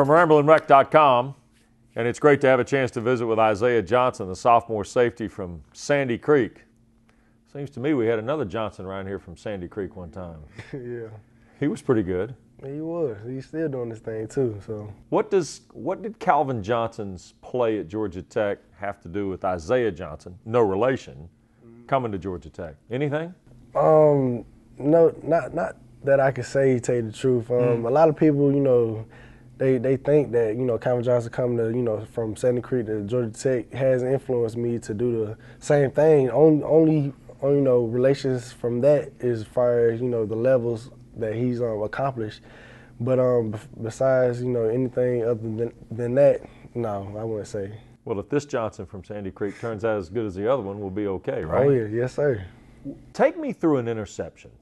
From RamblingWreck.com, and it's great to have a chance to visit with Isaiah Johnson, the sophomore safety from Sandy Creek. Seems to me we had another Johnson around here from Sandy Creek one time. Yeah. He was pretty good. He was. He's still doing this thing too. So. What did Calvin Johnson's play at Georgia Tech have to do with Isaiah Johnson, no relation, coming to Georgia Tech? Anything? No, not that I can say, tell you the truth. A lot of people, they think that, Calvin Johnson coming to, from Sandy Creek to Georgia Tech has influenced me to do the same thing. Only relations from that as far as, the levels that he's accomplished. But besides, anything other than that, no, I wouldn't say. Well, if this Johnson from Sandy Creek turns out as good as the other one, we'll be okay, right? Oh, yeah. Yes, sir. Take me through an interception,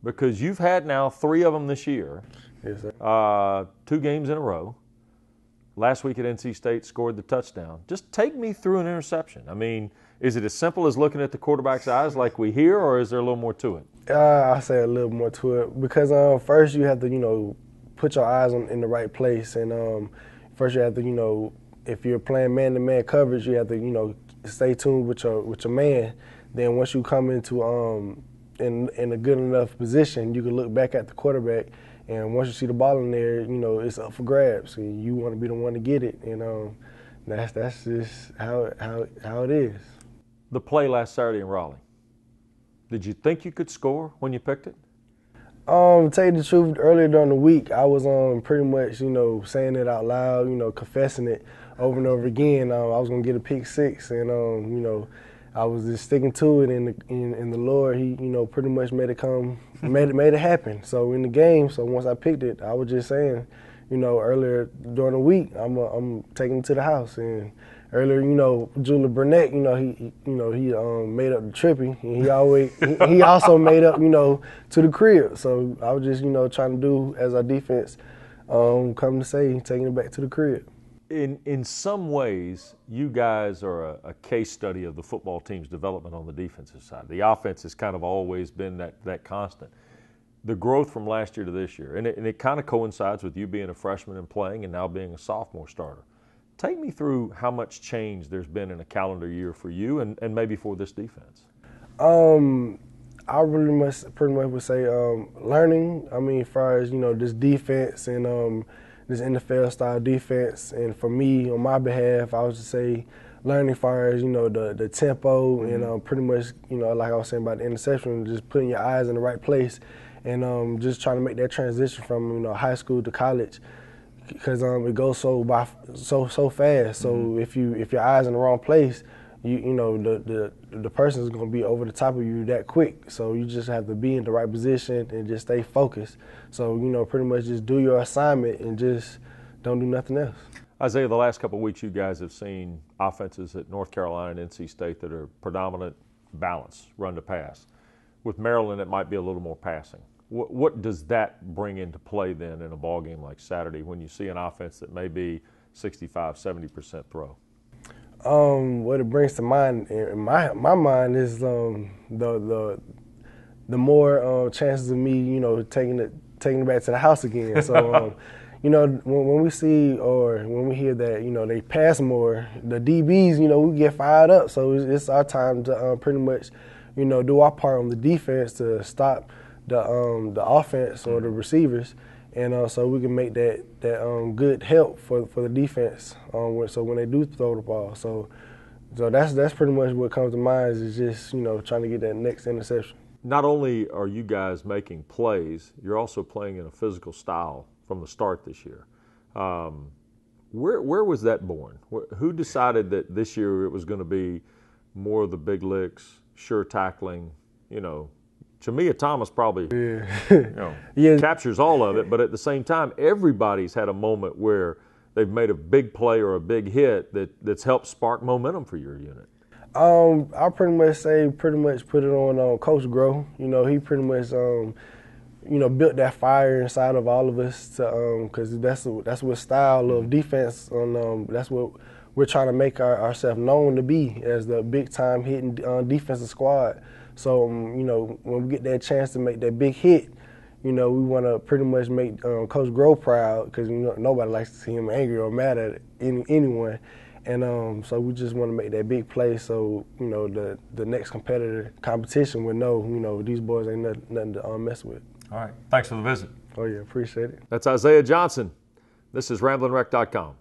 because you've had now 3 of them this year. Yes, sir. 2 games in a row. Last week at NC State scored the touchdown. Just take me through an interception. I mean, is it as simple as looking at the quarterback's eyes like we hear, or is there a little more to it? I say a little more to it because first you have to, put your eyes in the right place, and first you have to, if you're playing man-to-man coverage, you have to, stay tuned with your man. Then once you come into in a good enough position, you can look back at the quarterback, and once you see the ball in there, it's up for grabs, and you want to be the one to get it, and that's just how it is. The play last Saturday in Raleigh. Did you think you could score when you picked it? To tell you the truth, earlier during the week, I was pretty much, saying it out loud, confessing it over and over again. I was gonna get a pick 6, and I was just sticking to it, and the Lord, He, pretty much made it happen. So in the game, once I picked it, I was just saying, earlier during the week, I'm taking it to the house. And earlier, Julie Burnett, he made up the trippy, and he also made up, to the crib. So I was just, trying to do as our defense come to say, taking it back to the crib. In some ways, you guys are a case study of the football team's development on the defensive side. The offense has kind of always been that constant. The growth from last year to this year, and it kind of coincides with you being a freshman and playing and now being a sophomore starter. Take me through how much change there's been in a calendar year for you and maybe for this defense. I really pretty much would say learning. I mean, as far as, this defense and this NFL-style defense. And for me, on my behalf, I would just say learning as far as, the tempo and pretty much, like I was saying about the interception, just putting your eyes in the right place and just trying to make that transition from, high school to college, because it goes so fast. So if your eyes in the wrong place, the person is going to be over the top of you that quick. So you just have to be in the right position and just stay focused. So, pretty much just do your assignment and just don't do nothing else. Isaiah, the last couple of weeks you guys have seen offenses at North Carolina and NC State that are predominant balance, run to pass. With Maryland, it might be a little more passing. What does that bring into play then in a ball game like Saturday when you see an offense that may be 65, 70% throw? What it brings to mind in my mind is the more chances of me, taking it back to the house again. So, when we see or when we hear that, they pass more, the DBs, we get fired up. So it's our time to pretty much, do our part on the defense to stop the offense or the receivers. And so we can make that good help for the defense. So when they do throw the ball, so that's pretty much what comes to mind is just trying to get that next interception. Not only are you guys making plays, you're also playing in a physical style from the start this year. Where was that born? Who decided that this year it was going to be more of the big licks, sure tackling, Chamia Thomas probably captures all of it, but at the same time, everybody's had a moment where they've made a big play or a big hit that's helped spark momentum for your unit. I pretty much put it on Coach Groh. He pretty much built that fire inside of all of us because that's what style of defense that's what we're trying to make ourselves known to be as the big time hitting defensive squad. So, when we get that chance to make that big hit, we want to pretty much make Coach Grove proud because nobody likes to see him angry or mad at anyone. And so we just want to make that big play so, the next competition would know, these boys ain't nothing to mess with. All right. Thanks for the visit. Oh, yeah, appreciate it. That's Isaiah Johnson. This is RamblingWreck.com.